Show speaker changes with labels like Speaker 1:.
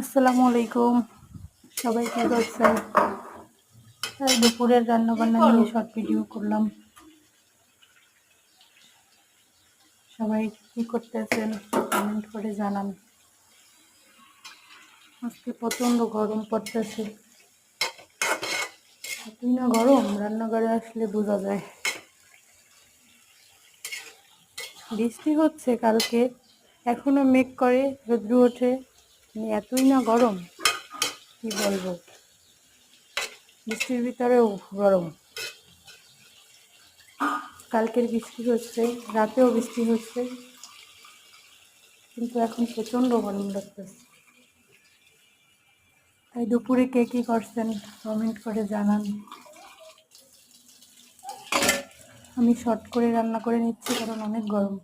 Speaker 1: আসসালামু আলাইকুম। সবাই কি করছেন? দুপুরের রান্নাবান্না নিয়ে শর্ট ভিডিও করলাম। সবাই কি করতেছেন কমেন্ট করে জানান। আজকে প্রচণ্ড গরম পড়তেছে, এতই না গরম রান্নাঘরে আসলে বোঝা যায়। বৃষ্টি হচ্ছে কালকে, এখনো মেঘ করে রোদ্র ওঠে, এতই না গরম কি বলবো। বৃষ্টির ভিতরেও গরম। কালকের বৃষ্টি হচ্ছে, রাতেও বৃষ্টি হচ্ছে, কিন্তু এখন প্রচণ্ড গরম লাগতেছে। তাই দুপুরে কে কী করছেন কমেন্ট করে জানান। আমি শর্ট করে রান্না করে নিচ্ছি কারণ অনেক গরম।